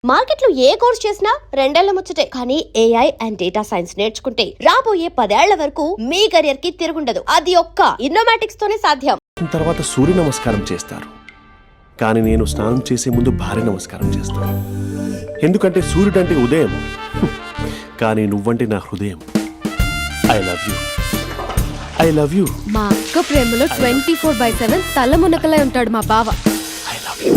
మార్కెట్లో ఏ కోర్స్ చేసినా రెండేళ్ల ముచ్చటే. కానీ ఏఐ అండ్ డేటా సైన్స్ నేర్చుకుంటే రాబోయే 10 ఏళ్ల వరకు మీ కెరియర్ కి తిరుగుండదు. అది ఒక్క ఇన్నోమాటిక్స్ తోనే సాధ్యం. తర్వాత సూర్య నమస్కారం చేస్తారు, కానీ నేను స్నానం చేసే ముందు భార్య నమస్కారం చేస్తాను. ఎందుకంటే సూర్యుడు అంటే ఉదయం, కానీ నువ్వంటే నా హృదయం. I love you, I love you. మా అక్క ప్రేమలో 24/7 తల మునకలై ఉంటాడు మా బావ. I love you.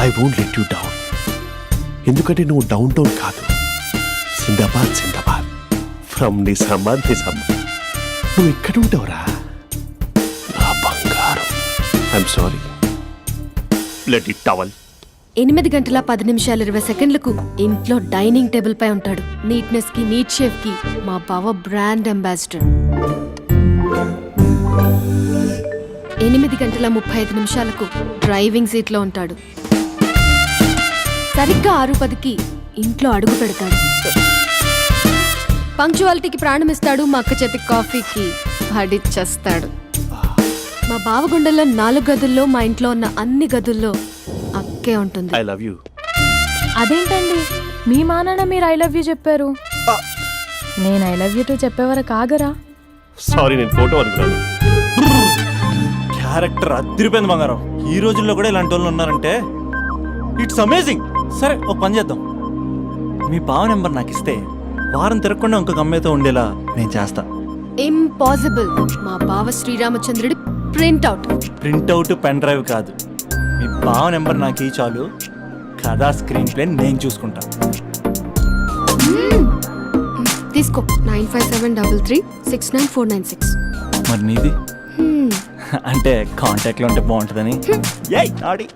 I won't let you down. ఎందుకంటే నువ్వు డౌన్ టౌన్ కాదు, జిందాబాద్ జిందాబాద్ ఫ్రమ్ నిజామాబాద్ నిజామాబాద్. నువ్వు ఇక్కడ ఉంటావురా నా బంగారం. I'm sorry, let it towel. 8:10:20 ఇంట్లో డైనింగ్ టేబుల్ పై ఉంటాడు. నీట్నెస్ కి, నీట్ షేఫ్ కి మా బావ బ్రాండ్ అంబాసిడర్. 8:35 డ్రైవింగ్ సీట్ లో ఉంటాడు. సరిగ్గా 6:10 ఇంట్లో అడుగు పెడతాడు. పంక్చువాలిటీకి ప్రాణమిస్తాడు. మా అక్క చేతి కాఫీకి పడిచ్చేస్తాడు. మా బావ గుండెల్లో 4 గదుల్లో, మా ఇంట్లో ఉన్న అన్ని గదుల్లో అక్కే ఉంటుంది. I love you. అదేంటండి, మీ మా నాన్న మీరు ఐ లవ్ యూ చెప్పారు, నేను ఐ లవ్ యూ టు చెప్పేవరకు ఆగరా? సారీ, నేను ఫోటో అనుకున్నాను. క్యారెక్టర్ అదిరిపోయింది బంగారం. ఈ రోజుల్లో కూడా ఇలాంటి వాళ్ళు ఉన్నారంటే ఇట్స్ అమేజింగ్. సరే, ఒక పని చేద్దాం. మీ బావ నెంబర్ నాకు ఇస్తే వారం తిరగకుండా ఇంకొక అమ్మాయితో ఉండేలా నేను చేస్తా. ఇంపాసిబుల్. మా బావ శ్రీరామచంద్రుడి ప్రింట్అవుట్. ప్రింట్అవుట్, పెన్ డ్రైవ్ కాదు. మీ బావ నెంబర్ నాకు ఈ చాలు. కథా స్క్రీన్ ప్లే నేను చూసుకుంటా. తీసుకో. 9573369496. మరి నీది? అంటే కాంటాక్ట్లో ఉంటే బాగుంటుందని. ఏయ్ ఆడి.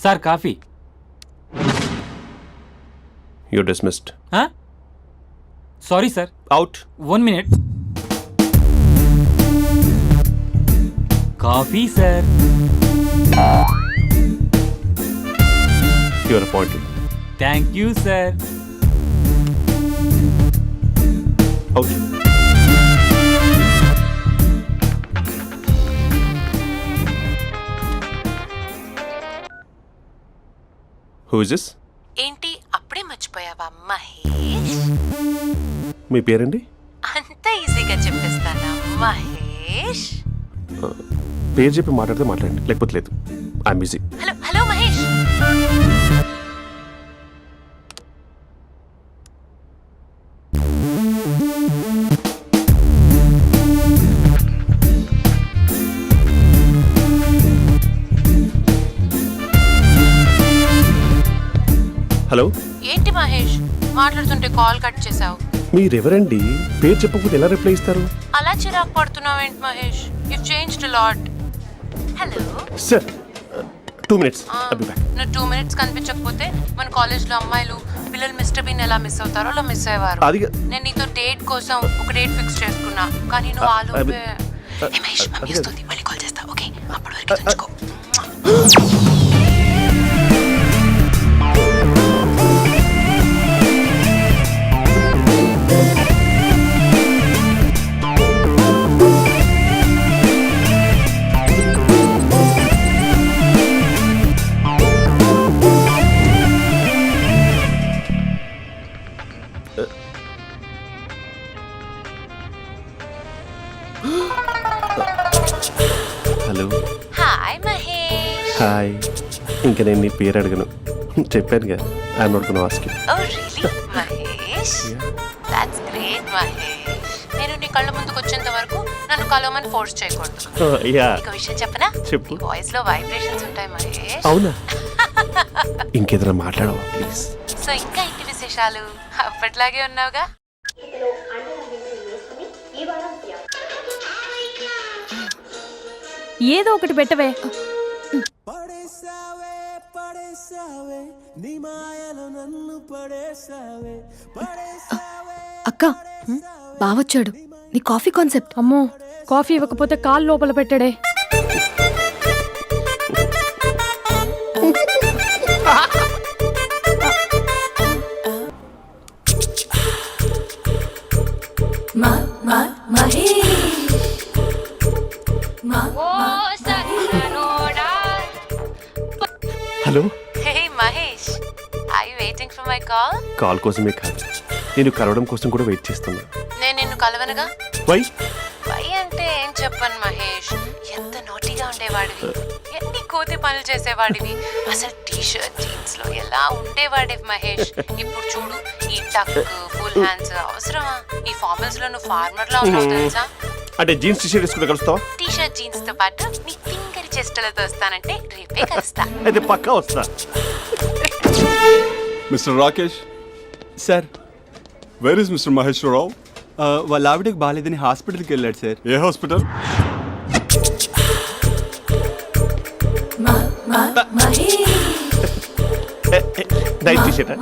Sir coffee. You dismissed. Sorry sir. Out. 1 minute. Coffee sir. You are appointed. Thank you sir. Out. Who is this? ఏంటి అప్పుడే మర్చిపోయావా మహేష్? మీ పేరండి? అంత ఈజీగా చెప్పేస్తానా మహేష్? పేరు చెప్పి మాట్లాడితే మాట్లాడండి, లేకపోతే లేదు. I'm busy. Hello hello Mahesh. Hello. ఏంటి మహేష్ మాట్లాడుతుంటే కాల్ కట్ చేసావు? మీరెవరండి? పేరు చెప్పకపోతే ఎలా రిప్లై ఇస్తారు? అలా చిరాకు పడుతున్నావేంటి Mahesh? You changed lot. Hello sir, 2 minutes. I'll be back. నువ్వు 2 minutes కనిపించకపోతే మన కాలేజ్లో అమ్మాయిలు పిల్లలు మిస్టర్ బీన్ ఎలా మిస్ అవుతారో అలా మిస్ అయ్యేవారు. నేను నీతో డేట్ కోసం ఒక డేట్ ఫిక్స్ చేసుకున్నా, కానీ నువ్వు ఆలోపే. మహేష్ మమ్మీ వస్తుంది, మళ్ళీ కాల్ చేస్తా. ఓకే, అప్పటి వరకు తెచ్చుకో. హలో. హాయ్ మహేష్. హాయ్. ఇంకా నేను నీ పేరు అడగను, చెప్పానుగా. I'm not gonna ask you. Oh really Mahesh? That's great Mahesh. నేను నీ కళ్ళ ముందుకు వచ్చేంత వరకు నన్ను కలవమని ఫోర్స్ చేయకూడదు. ఒక విషయం చెప్పనా? చెప్పు. వాయిస్ లో వైబ్రేషన్స్ ఉంటాయి మహేష్. అవునా? ఇంకేదైనా మాట్లాడవా ప్లీజ్? సో ఇంకా ఏంటి విశేషాలు? అప్పట్లాగే ఉన్నావుగా. ఏదో ఒకటి పెట్టవే. అక్క బావొచ్చాడు. నీ కాఫీ కాన్సెప్ట్. అమ్మో, కాఫీ ఇవ్వకపోతే కాలు లోపల పెట్టడే. Hello, hey Mahesh, I waiting for my call. Call కోసమే కాదు, నేను కలవడం కోసం కూడా వెయిట్ చేస్తున్నా. నేను నిన్ను కలవనుగా. వై? వై అంటే ఏం చెప్పను మహేష్, ఎంత నోటీగా ఉండేవాడివి, ఎన్ని కోతి పనులు చేసేవాడివి, అసలు టీ షర్ట్ జీన్స్ లో ఎలా ఉండేవాడివి మహేష్. ఇప్పుడు చూడు, ఈ టక్ ఫుల్ హ్యాండ్స్ అవసరమా? ఈ ఫార్మల్స్ లో నువ్వు ఫార్మర్ లా ఉన్నావు తెలుసా. అంటే జీన్స్ టీషర్ట్ వేసుకుంటే కలుస్తావా? టీ షర్ట్ జీన్స్ తో పాటు నీ తింగరి చెస్టలతో వస్తానంటే రేపే కలుస్తా. అయితే పక్కా వస్తా. Mister Rakesh, sir, where is mister Maheswararao? వాళ్ళ ఆవిడకి బాగాలేదని హాస్పిటల్కి వెళ్ళాడు సార్. ఏ హాస్పిటల్? Night T shirt.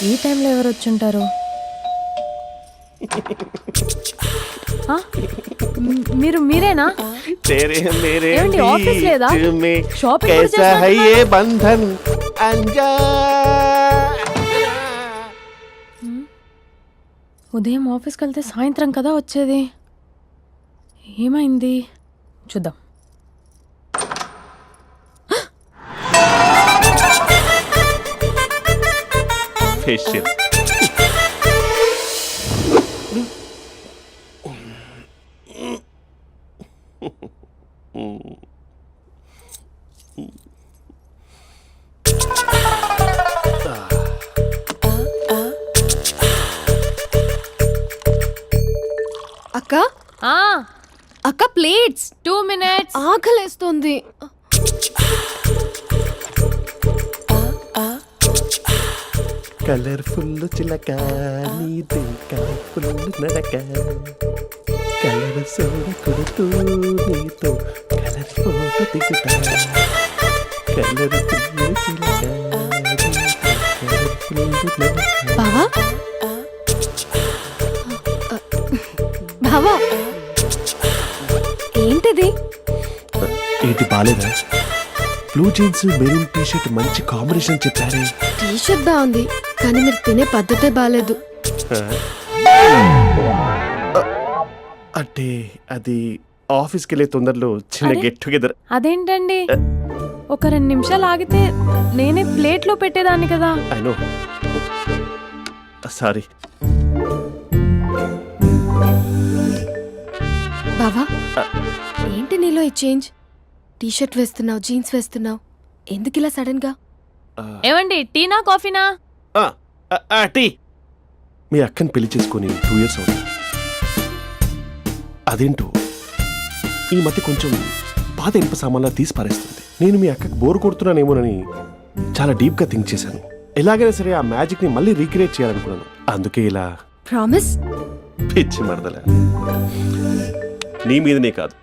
ఈ టైంలో ఎవరు వచ్చుంటారు? మీరేనా? तेरे मेरे ఏమండి, ఆఫీస్ లేదా? बीच में షాపింగ్ కూడా कैसा है చేస్తున్నట్టున్నారు? ये बंधन अंजा. ఉదయం ఆఫీస్కి వెళ్తే సాయంత్రం కదా వచ్చేది. ఏమైంది చూద్దాం. फेशियल. అక్క ఆ, అక్క ప్లేట్స్. 2 minutes. ఆకలేస్తుంది. కలర్ఫుల్ చిలక నీది కలర్ఫుల్ నడక కలర్ సోడ కొడుతూ నీతో కలర్ ఫోటో దిగుతా కలర్ఫుల్ చిలక కలర్ఫుల్ నడక. బావా బావా ఏంటిది? ఏంటి బాలేదా? Blue jeans maroon T shirt మంచి కాంబినేషన్ చెప్పారే. టీ షర్ట్ బాగుంది కానీ మీరు తినే పద్ధతే బాలేదు. అంటే అది ఆఫీస్కి వెళ్ళే తొందరలో చిన్న అరే? Get together. అదేంటండి, ఒక 2 నిమిషాలు ఆగితే నేనే ప్లేట్లో పెట్టేదాన్ని కదా. I know, sorry. బావా ఏంటి నీలో ఈ చేంజ్? టీ షర్ట్ వేస్తున్నావు, జీన్స్ వేస్తున్నావు, ఎందుకు ఇలా సడన్ గా? ఏమండి, టీనా కాఫీనా? టీ. మీ అక్కని పెళ్లి చేసుకొని 2 years అవుతుంది. అదేంటో ఈ మధ్య కొంచెం పాత ఇనుప సామాన్లా తీసి పారేస్తుంది. నేను మీ అక్కకి బోర్ కొడుతున్నానేమోనని చాలా డీప్గా థింక్ చేశాను. ఎలాగైనా సరే ఆ మ్యాజిక్ని మళ్ళీ రీక్రియేట్ చేయాలనుకున్నాను. అందుకే ఇలా. ప్రామిస్ పిచ్చి మరదల, నీ మీదనే కాదు,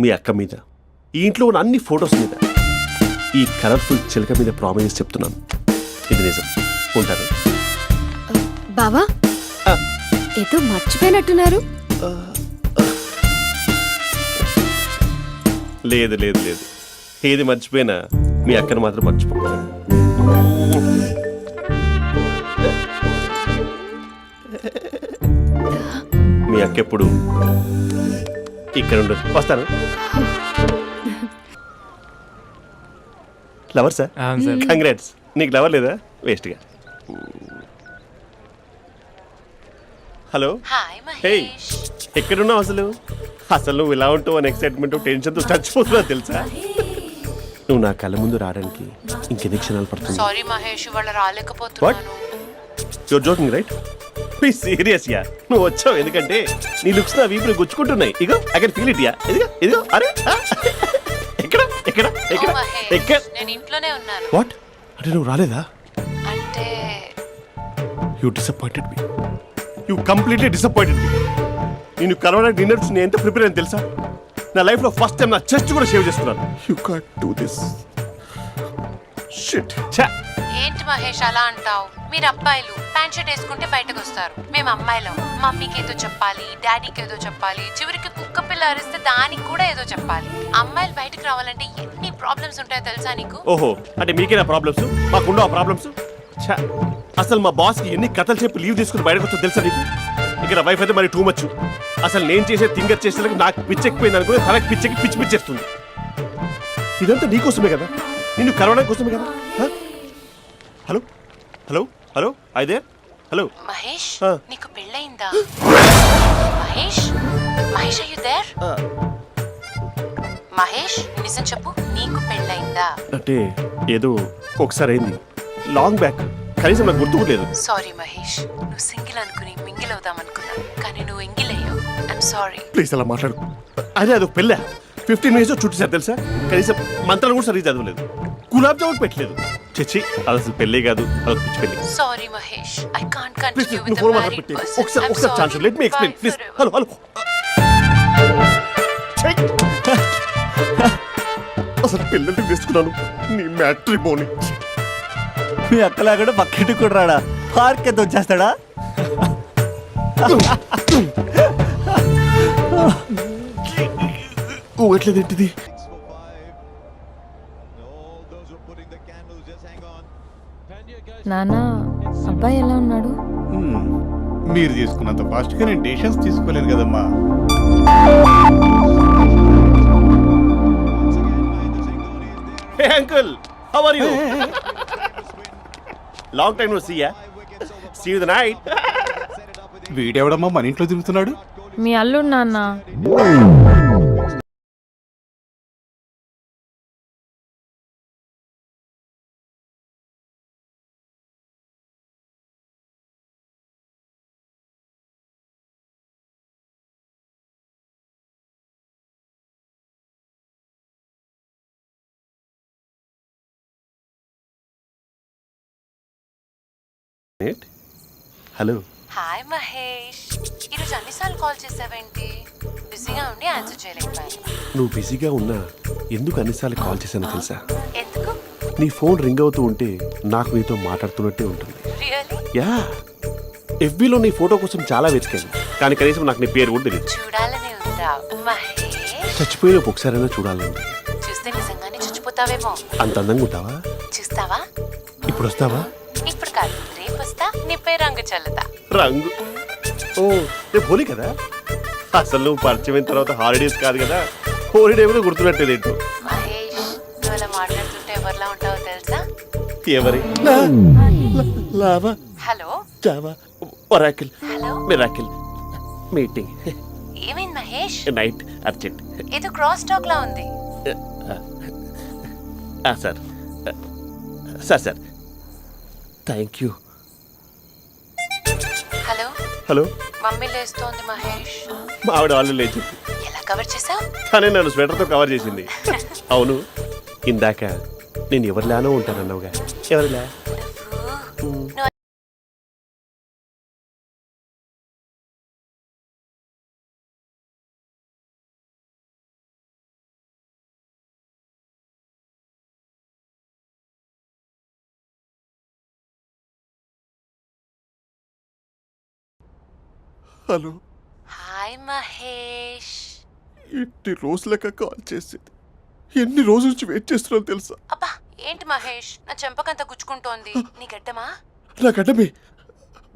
మీ అక్క మీద, ఈ ఇంట్లో ఉన్న అన్ని ఫొటోస్ మీద, ఈ కలర్ఫుల్ చిలక మీద ప్రామిస్ చెప్తున్నాను, ఇది నిజం. ఉంటాను. బావా ఆ. ఏదో మర్చిపోయినట్టున్నారు. లేదు లేదు లేదు, ఏది మర్చిపోయినా మీ అక్కను మాత్రం మర్చిపో. మీ అక్క ఎప్పుడు ఇక్కడ ఉండదు. వస్తాను. లవర్ సార్, అవును సార్. కంగ్రాట్స్. నీకు లవర్ లేదా? వేస్ట్గా. Hello, hi hey, Mahesh. ఎక్కడున్నావు అసలు? అసలు నువ్వు ఇలా ఉంటావు అని ఎక్సైట్మెంట్, టెన్షన్తో చచ్చిపోతున్నావు తెలుసా? నువ్వు నా కళ్ళ ముందు రావడానికి ఇంకెన్ని క్షణాలు పడుతుంది? సారీ మహేష్, ఇవాళ రాలేకపోతున్నాను. You're joking right? Please serious యా. నువ్వు వచ్చావు ఎందుకంటే నీ లుక్స్ నా వీపుని గుచ్చుకుంటున్నాయి. ఇగో ఐ కెన్ ఫీల్ ఇట్ యా. ఇదిగో ఇదిగో. అరే ఎక్కడ ఎక్కడ ఎక్కడ ఓ మహేష్, ఎక్కడ? నేను ఇంట్లోనే ఉన్నాను. వాట్ అంటే నువ్వు రాలేదా? అంటే you disappointed me. You completely disappointed me. నేను కలవడానికి డిన్నర్స్ నేను ఎంత ప్రిపేర్ అని తెలుసా? నా లైఫ్లో ఫస్ట్ టైం నా చెస్ట్ కూడా సేవ్ చేస్తున్నాను. You can't do this shit. ఏంటి మహేష్ అలా అంటావు? మీరు అబ్బాయిలు ప్యాంట్ షర్ట్ వేసుకుంటే బయటకు వస్తారు. మేము అమ్మాయిలం మమ్మీకి ఏదో చెప్పాలి, డాడీకి ఏదో చెప్పాలి, చివరికి కుక్క పిల్ల అరిస్తే దానికి కూడా ఏదో చెప్పాలి. అమ్మాయిలు బయటకు రావాలంటే ఎన్ని ప్రాబ్లమ్స్ ఉంటాయో తెలుసా నీకు? ఓహో, అంటే మీకేనా ప్రాబ్లమ్స్? మాకుండా ఆ ప్రాబ్లమ్స్? అసలు మా బాస్కి ఎన్ని కథలు చెప్పి లీవ్ తీసుకుని బయటకు వచ్చో తెలుసా నీకు? ఇక్కడ వైఫ్ అయితే మరి టూ మచ్. అసలు నేను చేసే థింగర్ చేసేందుకు నాకు పిచ్చెక్కిపోయింది అనుకుని తనకి పిచ్చెక్కి పిచ్చి పిచ్చేస్తుంది. ఇదంతా నీకోసమే కదా, నిన్ను కలవడానికి కోసమే కదా. హలో హలో హలో, అయితే హలో మహేష్, ఆ. నీకు పెళ్ళయిందా? Mahesh, Mahesh are you there? Mahesh, నిజం చెప్పు, నీకు పెళ్ళయిందా? అంటే ఏదో ఒకసారి అయింది, లాంగ్ బ్యాక్, కనీసం నాకు గుర్తుకు లేదు. సారీ మహేష్, నువ్వు సింగిల్ అనుకుని మింగిల్ అవుదాం అనుకున్నా, కానీ నువ్వు ఎంగిల్ అయ్యావు. I'm sorry. ప్లీజ్ అలా మాట్లాడు. అదే అదొక పెళ్ళా, 15 minutes చుట్టూ తెలుసా? కనీసం మంత్రాలు కూడా సరిగ్గా చదవలేదు, గులాబ్ జామున్ పెట్టలేదు. చచ్చి, అది అసలు పెళ్ళే కాదు, అదొక పిచ్చి పెళ్ళి. Sorry Mahesh, I can't please continue నువ్వు విత్ ఫోన్ ద మాట్లాడి మ్యారీడ్ పెట్టి పర్సన్. ఒకసారి chance let me explain please. Hello hello. అసలు పిల్లల్ని తీసుకున్నాను నీ మ్యాట్రిమోని. మీ అక్కలా కూడా పక్కింటి కూడా రాడా? పార్క్ ఎంత వచ్చేస్తాడా? ఎట్లేదు ఏంటిది? నాన్న, అబ్బాయి ఎలా ఉన్నాడు? మీరు తీసుకున్నంత ఫాస్ట్గా నేను డెసిషన్స్ తీసుకోలేను కదమ్మా. Hey uncle, how are you? Long time no see ya. See you the night. వీడెవడమ్మా మన ఇంట్లో తిరుగుతున్నాడు? మీ అల్లుడు నాన్న. హలో. హాయ్ మహేష్, ఈరోజు అన్నిసార్లు కాల్ చేసావేంటి? బిజీగా ఉండి ఆన్సర్ చేయలేకపోయాను. నువ్వు బిజీగా ఉన్నా ఎందుకు అన్నిసార్లు కాల్ చేశానో తెలుసా? ఎందుకు? నీ ఫోన్ రింగ్ అవుతూ ఉంటే నాకు నీతో మాట్లాడుతున్నట్టే ఉంటుంది. రియల్లీ? యా, ఎఫ్బీలో నీ ఫోటో కోసం చాలా వెతికాను, కానీ కనీసం నాకు నీ పేరు కూడా తెలియదు. చూడాలని ఉందా మహేష్? చచ్చిపోయిన ఒకసారైనా చూడాలండి. చూస్తే నిజంగానే చచ్చిపోతావేమో. అంత అందంగా ఉంటావా? చూస్తావా? ఇప్పుడు వస్తావా? ఇప్పుడు కాదు, రేపు వస్తా, నీపై రంగు చల్లుతా. రంగు? ఓ, రేపు హోలీ కదా. అసలు నువ్వు పరిచయం అయిన తర్వాత హాలిడేస్ కాదు కదా, హోలిడే కూడా గుర్తున్నట్టేది ఏంటో. మహేష్, నువ్వు అలా మాట్లాడుతుంటే ఎవరిలా ఉంటావో తెలుసా? ఎవరి? Lava, hello java, oracle, hello, miracle, meeting, ఏమైంది మహేష్? Night, urgent. ఏదో క్రాస్ టాక్ లా ఉంది. Sir sir sir thank you. Hello hello, mummy లేస్తోంది మహేష్. మా ఆవిడ వాళ్ళు లేచి ఎలా కవర్ చేసావు? తనే నన్ను స్వెటర్తో కవర్ చేసింది. అవును, ఇందాక నేను ఎవరిలానో ఉంటానన్నావుగా, ఎవరిలా? నువ్వు హలో. హాయ్ మహేష్. ఎన్ని రోజులక కాల్ చేసేది, ఎన్ని రోజుల నుంచి వెయిట్ చేస్తున్నావు తెలుసా? అబ్బా ఏంటి మహేష్, నా చెంపకంత గుచ్చుకుంటోంది. నీ గడ్డమా? నా గడ్డమే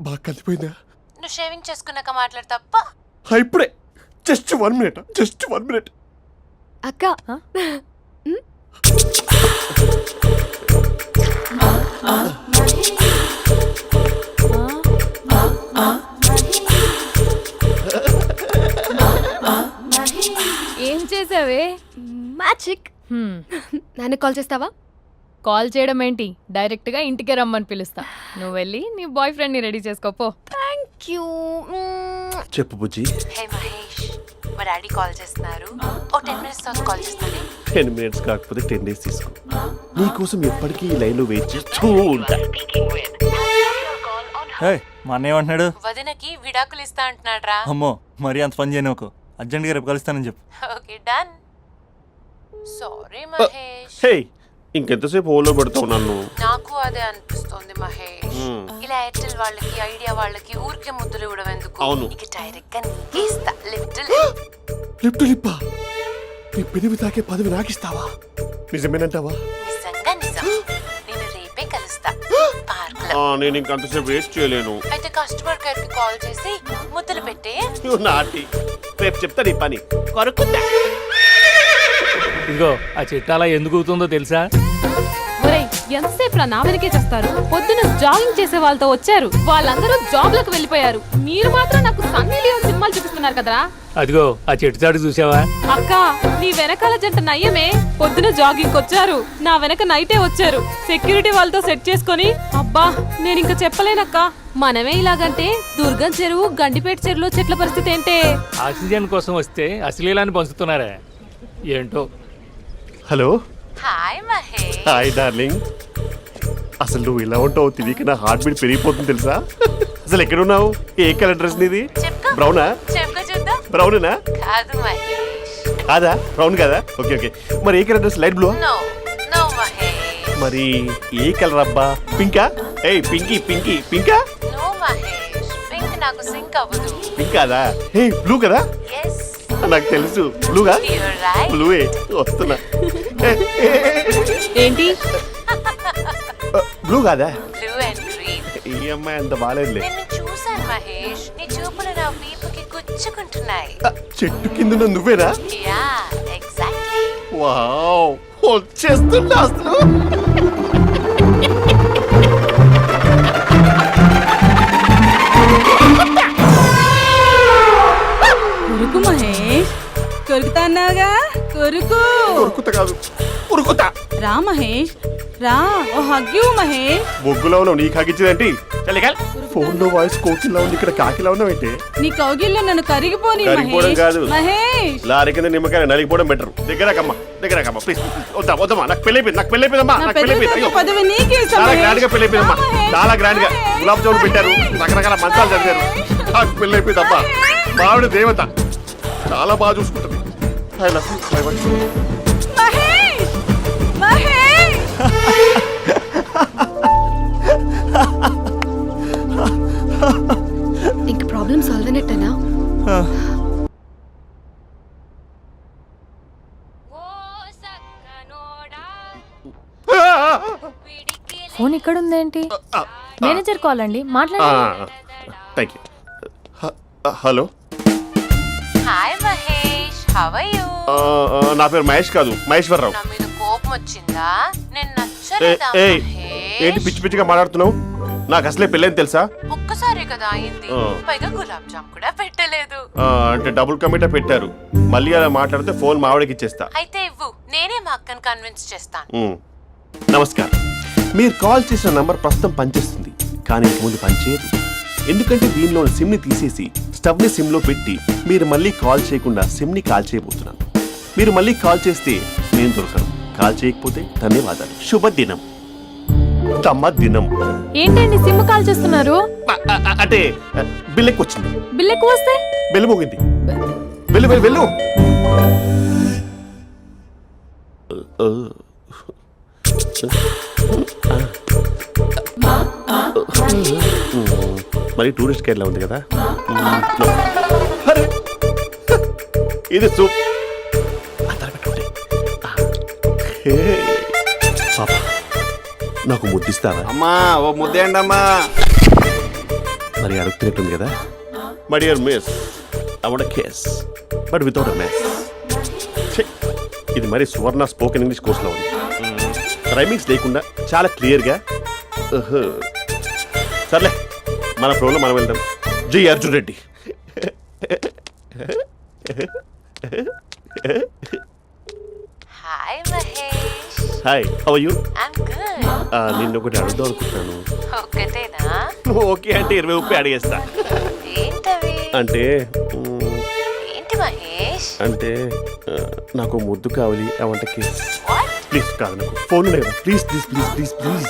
బాగా కలిపోయిందా? నువ్వు షేవింగ్ చేసుకున్నాక మాట్లాడతాప్పా. ఇప్పుడే జస్ట్ 1 minute, జస్ట్ 1 minute. అక్క ఏం చేసావే? మ్యాజిక్. నాన్న కాల్ చేస్తావా? కాల్ చేయడం ఏంటి, డైరెక్ట్గా ఇంటికే రమ్మని పిలుస్తా. నువ్వు వెళ్ళి నీ బాయ్ ఫ్రెండ్ని రెడీ చేసుకోపో. Thank you. చెప్పు బుజ్జి. హే మహేష్, మా డాడీ కాల్ చేస్తున్నారు. ఓ 10 minutes తర్వాత కాల్ చేస్తాను. 10 minutes కాకపోతే 10 days తీసుకో. నీకోసం ఎప్పటికీ ఈ లైన్లో వెయిట్ చేస్తూ ఉంటా. హే మా అన్నయ్య ఏమంటున్నాడు? వదినకి విడాకులు ఇస్తా అంటున్నాడు రా. అమ్మో మరీ అంత పని చేయను. అర్జెంట్గా రేపు కలుస్తానని చెప్పు. Okay done. సారీ మహేష్. హే ఇంకెంతసేపు హోల్లో పెడతావు నన్ను? నాకు అదే అనిపిస్తోంది మహేష్. ఇలా ఎయిర్టెల్ వాళ్ళకి, ఐడియా వాళ్ళకి ఊరికే ముద్దులు ఇవ్వడం ఎందుకు? అవును. ఇక డైరెక్ట్ గా నీకే ఇస్తా. లిప్టు లిప్పా, నీ పెదవి తాకే పదవి నాకిస్తావా? నిజమేనంటావా? నిజంగా నిజం. నేను రేపే కలుస్తా పార్క్ లో. నేను ఇంకంతసేపు వెయిట్ చేయలేను. అయితే కస్టమర్ కేర్ కి కాల్ చేసి ముద్దులు పెట్టే. నాటి రేపు చెప్తా నీ పని. కొరుకుందా ఇదిగో ఆ చెట్టు అలా ఎందుకు అవుతుందో తెలుసా? ఒరేయ్, ఎంతసేపు నా వెనకే చేస్తారు? పొద్దున జాగింగ్ చేసే వాళ్ళతో వచ్చారు, వాళ్ళందరూ జాబ్లకు వెళ్ళిపోయారు. మీరు మాత్రం నాకు సన్నీ లియోన్ సినిమాలు చూపిస్తున్నారు కదరా. అదిగో ఆ చెట్టు చాటు చూసావా? అక్క, నీ వెనకాల జంట నయ్యమే. పొద్దున జాగింగ్ వచ్చారు, నా వెనక నైటే వచ్చారు. సెక్యూరిటీ వాళ్ళతో సెట్ చేసుకొని, అబ్బా నేను ఇంకా చెప్పలేనక్క. మనమే ఇలాగంటే దుర్గం చెరువు, గండిపేట చెరువులో చెట్ల పరిస్థితి ఏంటే? ఆక్సిజన్ కోసం వస్తే అశ్లీలాన్ని పంచుతున్నారా ఏంటో. Hello. Hi Mahesh. Hi darling. అసలు నువ్వు ఇలా ఉంటావు తెలియక నా హార్ట్ బీట్ పెరిగిపోతుంది తెలుసా? అసలు ఎక్కడున్నావు? ఏ కలర్ డ్రెస్ నీది? చెప్పుకో. బ్రౌనా? చెప్పుకో చూద్దాం. బ్రౌనేనా? కాదు మహేష్. కాదా? బ్రౌన్ కదా? Okay okay. మరి ఏ colour dress? Light blue? No no Mahesh. మరి ఏ కలర్ అబ్బా? పింకా? ఏయ్ పింకీ పింకీ పింకా? నో మహేష్, పింక్ నాకు సింక్ అవ్వదు. పింక్ కాదా? ఏ బ్లూ కదా? ఎస్ నాకు తెలుసు. బ్లూగా? You're right. బ్లూవే వస్తున్నా. ఏంటి? బ్లూ కాదా? Blue and green. ఈ అమ్మాయి అంత బాగాలేదులే. నిన్ను చూశాను మహేష్, నీ చూపులు నా వీపుకి గుచ్చుకుంటున్నాయి. చెట్టు కింద నువ్వేనా? Yeah exactly. వావ్, వచ్చేస్తున్నా అసలు. కొరుకు మహేష్, కొరుకుతా అన్నావుగా, కొరుకు. ఉరుకుతా కాదు, ఉరుకుతా. రా మహేష్ రా, ఓ హగ్గు మహేష్. బొగ్గులో ఉన్నావు, నీకు హగించదేంటి? ఫోన్ లో వాయిస్ కోకిలా ఉంది, ఇక్కడ కాకిలా ఉన్నావు అయితే. నీ కౌగిల్లో నన్ను కరిగిపోని కరిగిపోవడం మహేష్. కాదు. మహేష్, లారీ కింద నిమ్మకాయ నలిగిపోవడం బెటర్. దగ్గరకమ్మా ప్లీజ్. వద్దా వద్దమ్మా, నాకు పెళ్ళైపోయిందమ్మా, నా నాకు పెద్ద పెళ్ళైపోయింది. పదవి నీకే ఇస్తా చాలా మహేష్. గ్రాండ్ గా పెళ్ళైపోయిందమ్మా, రా మహేష్, చాలా గ్రాండ్ గా. మహేష్. గులాబ్ జామున్ పెట్టారు, రకరకాల మంచాలు చదివారు. నాకు పెళ్ళైపోయిందమ్మా. మావిడ దేవత, చాలా బాగా చూసుకుంటుంది. I love you, my wife. Mahesh, Mahesh. ఇంక ప్రాబ్లం సాల్వ్ అయినట్టేనా? ఫోన్ ఇక్కడ ఉందేంటి? మేనేజర్ కాల్ అండి, మాట్లాడండి. Thank you. Hello. Hi Mahesh, how are you? నా పేరు మహేష్ కాదు, మహేశ్వరరావు. నా మీద కోపం వచ్చిందా? నేను నచ్చలేదా ఏంటి మహేష్? పిచ్చి పిచ్చిగా మాట్లాడుతున్నావు? నాకు అసలే పెళ్ళని తెలుసా? ఒక్కసారి కదా అయింది, పైగా గులాబ్ జామ్ కూడా పెట్టలేదు. అంటే డబుల్ కమిటా పెట్టారు. మళ్ళీ అలా మాట్లాడితే ఫోన్ మావిడకి ఇచ్చేస్తా. అయితే ఇవ్వు, నేనే మా అక్కని కన్విన్స్ చేస్తాను. నమస్కారం. మీరు కాల్ చేసిన నంబర్ ప్రస్తుతం పనిచేస్తుంది, కానీ ఇంక ముందు పనిచేయదు. ఎందుకంటే దీనిలో సిమ్ ని తీసేసి స్టవ్ ని సిమ్ లో పెట్టి మీరు మళ్ళీ కాల్ చేయకుండా సిమ్ ని కాల్ చేయబోతున్నాను. మీరు మళ్ళీ కాల్ చేస్తే నేను దొరకను, కాల్ చేయకపోతే ధన్యవాదాలు. శుభదినం. తమ దినం. ఏంటండి సిమ్ కాల్ చేస్తున్నారు? అంటే బిల్ ఎక్కువ వచ్చింది. బిల్ ఎక్కువ వస్తే? బెల్లు మోగింది. వెళ్ళు వెళ్ళు వెళ్ళు. మరి టూరిస్ట్ గైడ్లా ఉంది కదా. అరే, ఇది సూప్ పాప, నాకు ముద్దిస్తావా? అమ్మా ఓ ముద్దేయండి అమ్మా. మరి అడుగుతున్నట్టుంది కదా. My dear miss, I want kiss but without a mess. ఇది మరి సువర్ణ స్పోకెన్ ఇంగ్లీష్ కోర్సులో ఉంది. రైమింగ్స్ లేకుండా చాలా క్లియర్గా. సర్లే, మన ప్రోగ్రాం మనం వెళ్దాం. జై Arjun Reddy. Hi Mahesh. Hi, how are you? I'm good. నిన్ను ఒకటి అడుగుదాం అనుకుంటున్నాను. ఒకటేనా? నువ్వు ఓకే అంటే 20 అడిగేస్తా. ఏంటవి? అంటే ఏంటి మహేష్? అంటే నాకు ముద్దు కావాలి. I want kiss. What? Please కాదు, నాకు ఫోన్ లేదా? Please please please please please.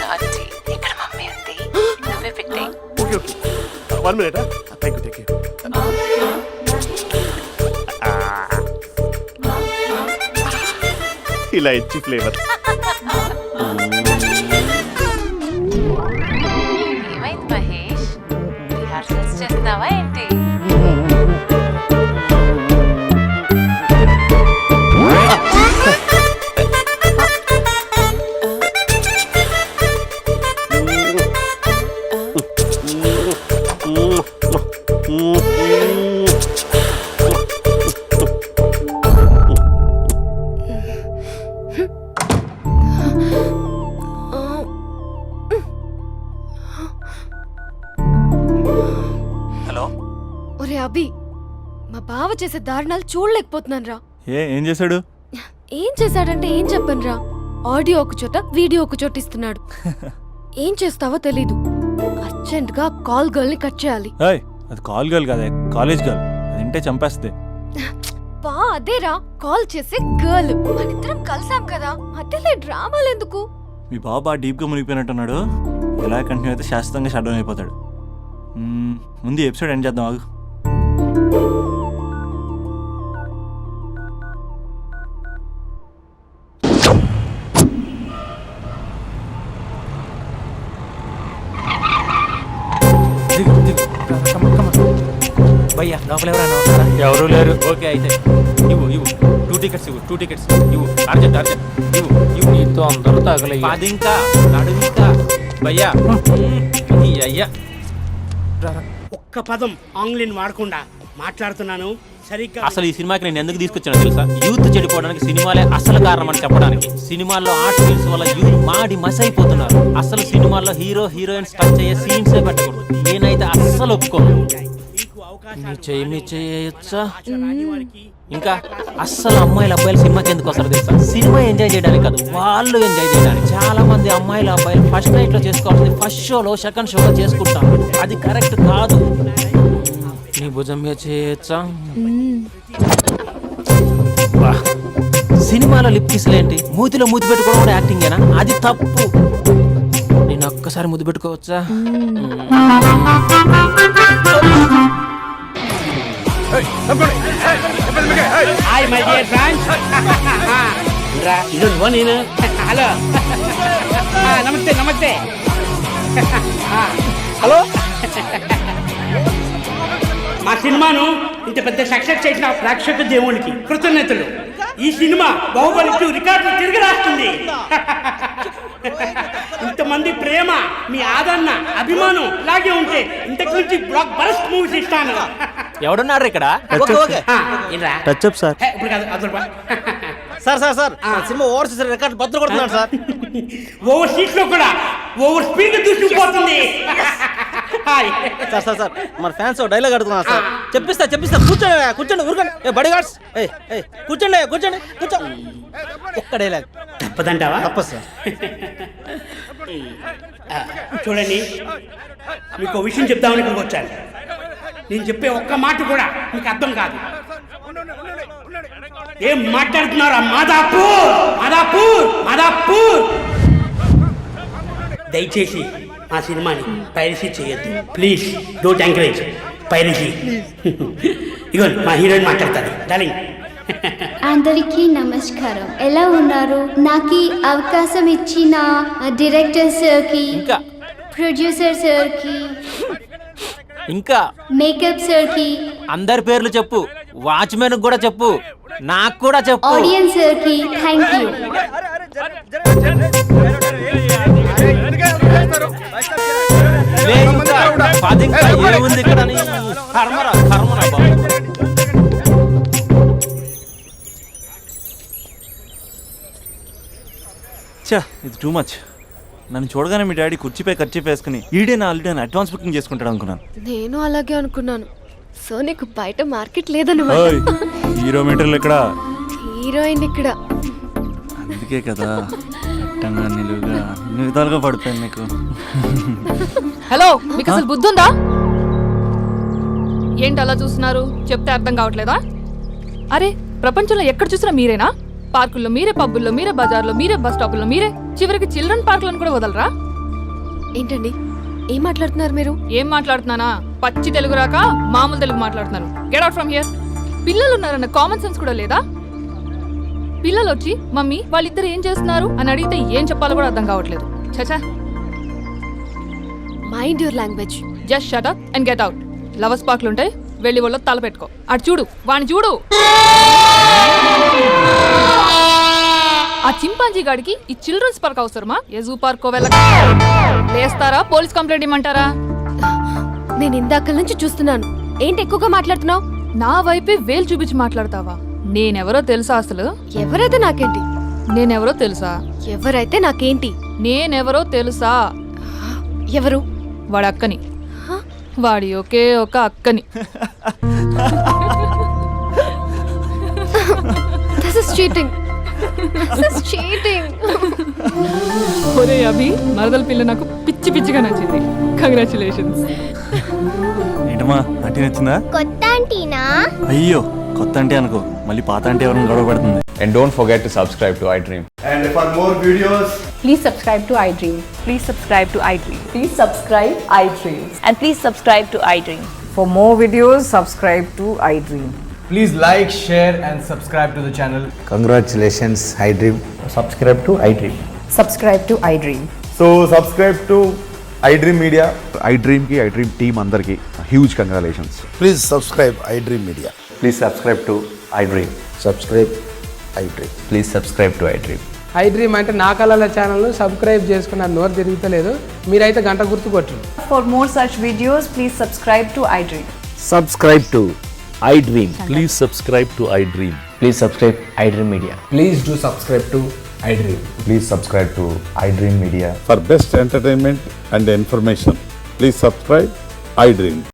నాటి ఇక్కడ మమ్మీ ఉంది, నువ్వే పెట్టే. Okay okay, 1 minute. Thank you. ఇలా ఇచ్చి ఫ్లేవర్. ఏమైంది మహేష్? రిహార్సల్స్ చేస్తున్నావా ఏంటి? ఒరే అభి, మా బావ చేసే దారుణాలు చూడలేకపోతున్నాను రా. ఏం చేశాడు? ఏం చేశాడంటే ఏం చెప్పను రా. ఆడియో ఒక చోట, వీడియో ఒక చోట ఇస్తున్నాడు. ఏం చేస్తావో తెలీదు. అర్జెంట్ గా కాల్ గర్ల్ ని కట్ చేయాలి. అది కాల్ గర్ల్ కాదే, కాలేజ్ గర్ల్. అది వింటే చంపేస్తే. బా అదేరా, కాల్ చేసే గర్ల్. మనిద్దరం కలిసాం కదా, మధ్యలో డ్రామాలు ఎందుకు? మీ బాబు బాగా డీప్గా మునిగిపోయినట్టున్నాడు. ఎలా కంటిన్యూ అయితే శాశ్వతంగా షట్ డౌన్ అయిపోతాడు. ముందు ఎపిసోడ్ ఎండ్ చేద్దాం, ఆగు. భయ్యా లోపల ఎవరైనా ఎవరు లేరు. ఓకే అయితే ఇవ్వు 2 టికెట్స్ ఇవ్వు. అర్జెంట్ ఇవ్వు. నీతో అందరూ తగలయ్య. అది ఇంకా నడుమింకా భయ్యా. అయ్యా ఒక్క పదం ఆంగ్లీన్ వాడకుండా మాట్లాడుతున్నాను సరిగ్గా. అసలు ఈ సినిమాకి నేను ఎందుకు తీసుకొచ్చానో తెలుసా? యూత్ చెడిపోవడానికి సినిమాలే అసలు కారణం అని చెప్పడానికి. సినిమాల్లో ఆర్ట్ ఫిల్మ్స్ వల్ల యూత్ మాడి మస్ అయిపోతున్నారు. అసలు సినిమాల్లో హీరో హీరోయిన్స్ టచ్ అయ్యే సీన్సే పెట్టకూడదు. నేనైతే అస్సలు ఒప్పుకోను. చేయొచ్చా? ఇంకా అస్సలు అమ్మాయిలు అబ్బాయిలు సినిమాకి ఎందుకు వస్తారు తెలుసా? సినిమా ఎంజాయ్ చేయడానికి కాదు, వాళ్ళు ఎంజాయ్ చేయడానికి. చాలా మంది అమ్మాయిలు అబ్బాయిలు ఫస్ట్ నైట్ లో చేసుకోవాల్సింది ఫస్ట్ షోలో, సెకండ్ షోలో చేసుకుంటాం. అది కరెక్ట్ కాదు. నీ భుజం మీద చేయొచ్చా? సినిమాలో లిప్ కిస్లేంటి? మూతిలో మూతి పెట్టుకోవడం కూడా యాక్టింగేనా? అది తప్పు. నేను ఒక్కసారి ముద్దు పెట్టుకోవచ్చా? Hi my dear friends. ఇది నేను. హలో, నమస్తే. హలో. మా సినిమాను ఇంత పెద్ద సక్సెస్ చేసిన ప్రేక్షక దేవునికి కృతజ్ఞతలు. ఈ సినిమా బాహుబలి 2 రికార్డులు తిరిగి రాస్తుంది. ఇంతమంది ప్రేమ, మీ ఆదరణ, అభిమానం ఇలాగే ఉంటే ఇంతకు నుంచి బ్లాక్ బరస్ట్ మూవీస్ ఇస్తాను. ఎవడున్నారు ఇక్కడ? Touch up sir. ఇప్పుడు కాదు, అదొక సార్ సినిమా ఓవర్సీస్ రికార్డ్ బద్దలు కొడుతున్నాడు సార్. ఓవర్ సీట్ లో కూడా ఓవర్ స్పీడ్ దూసుకుపోతుంది. సార్ మన ఫ్యాన్స్ డైలాగ్ అడుగుతున్నారు సార్. చెప్పిస్తా కూర్చోండి ఊరుకోండి. బడి గార్డ్స్ కూర్చోండి. ఒక్క డైలాగ్ తప్పదంటావా? తప్పదు సార్. చూడండి, మీకు విషయం చెప్దామని ఇక్కడికి వచ్చాను. నేను చెప్పే ఒక్క మాట కూడా మీకు అర్థం కాదు. ఏం మాట్లాడుతున్నారా? మాదాపూర్. దయచేసి మా సినిమాని పైరసీ చేయొద్దు ప్లీజ్. Don't encourage piracy. ఇగోండి మా హీరోయిన్ మాట్లాడతారు. డార్లింగ్. అందరికీ నమస్కారం. ఎలా ఉన్నారు? నాకు అవకాశం ఇచ్చిన డైరెక్టర్ సార్కి, ప్రొడ్యూసర్ సార్కి, ఇంకా మేకప్ సార్ కి, అందరి పేర్లు చెప్పు, వాచ్మెన్ కూడా చెప్పు, నాకు కూడా చెప్పు. ఆడియన్స్ సార్ కి థ్యాంక్ యూ. లే ఇంకా, పది ఇంకా ఏముంది ఇక్కడ అని. కర్మరా బాబు. చా ఇది టూ మచ్. నన్ను చూడగానే మీ డాడీ కుర్చీపై ఖర్చు వేసుకుని ఈడే నా ఆల్రెడీ అని అడ్వాన్స్ బుకింగ్ చేసుకుంటాడు అనుకున్నాను. నేను అలాగే అనుకున్నాను. సో నీకు బయట మార్కెట్ లేదన్నమాట. ఓయ్, హీరో మీటర్లు ఇక్కడ. హీరోయిన్ ఇక్కడ. అందుకే కదా అట్టంగా నిలువుగా అన్ని విధాలుగా పడిపోయాను నీకు. హలో, మీకు అసలు బుద్ధి ఉందా? ఏంటి అలా చూస్తున్నారు? చెప్తే అర్థం కావట్లేదా? అరే, ప్రపంచంలో ఎక్కడ చూసినా మీరేనా? పార్కుల్లో మీరే, పబ్బుల్లో మీరే, బజార్లో మీరే, బస్ స్టాపుల్లో మీరే, చివరికి చిల్డ్రన్ పార్కులను కూడా వదలరా? ఏంటండి ఏం మాట్లాడుతున్నారు మీరు? ఏం మాట్లాడుతున్నానా? పచ్చి తెలుగు రాక మామూలు తెలుగు మాట్లాడుతున్నాను. Get out from here. పిల్లలు ఉన్నారన్న కామన్ సెన్స్ కూడా లేదా? పిల్లలు వచ్చి మమ్మీ వాళ్ళిద్దరు ఏం చేస్తున్నారు అని అడిగితే ఏం చెప్పాలో కూడా అర్థం కావట్లేదు. చచా. Mind your language. Just shut up and get out. Lovers పార్క్లు ఉంటాయి, వెళ్ళి వాళ్ళ తల పెట్టుకో. అటు చూడు, వాణ్ణి చూడు. ఆ చింపాంజీ గాడికి ఈ చిల్డ్రన్స్ పార్క్ అవసరమా? ఏ జూ పార్కో వెళ్ళక లేస్తారా? పోలీస్ కంప్లైంట్ ఇమ్మంటారా? నేను ఇందాక నుంచి చూస్తున్నాను. ఏంటి ఎక్కువగా మాట్లాడుతున్నావు? నా వైపే వేలు చూపించి మాట్లాడతావా? నేనెవరో తెలుసా? అసలు ఎవరైతే నాకేంటి? నేనెవరో తెలుసా? ఎవరైతే నాకేంటి? నేనెవరో తెలుసా? ఎవరు? వాడి అక్కని. వాడి ఒకే ఒక అక్కని. This is cheating. This is cheating. ఒరే అభి, మరదల పిల్ల నాకు పిచ్చి పిచ్చిగా నచ్చింది. కంగ్రాచులేషన్స్. ఏంటమ్మా ఆంటీ నచ్చిందా? కొత్త ఆంటీనా? అయ్యో, కొత్త అంటే అనుకో, మళ్ళీ పాత అంటే ఎవరైనా గొడవ పడుతుంది. And don't forget to subscribe to iDream. And for more videos, Please subscribe to iDream. Please subscribe to iDream. Please subscribe iDream. And please subscribe to iDream. For more videos, subscribe to iDream. Please like, share and subscribe to the channel. congratulations iDream. Subscribe to iDream. Subscribe to iDream. So subscribe to iDream Media. iDream ki iDream team andarki huge congratulations. Please subscribe iDream Media. Please subscribe to iDream. Subscribe iDream. Please subscribe to iDream. iDream అంటే నా కళల channel subscribe చేసుకున్న నోరు తిరుగుతలేదు. మీరైతే గంట గుర్తు కొట్టండి. For more such videos, please subscribe to iDream. Subscribe to iDream. Please subscribe to iDream. Please subscribe iDream Media. Please do subscribe to iDream. Please subscribe to iDream Media. For best entertainment and information, please subscribe iDream.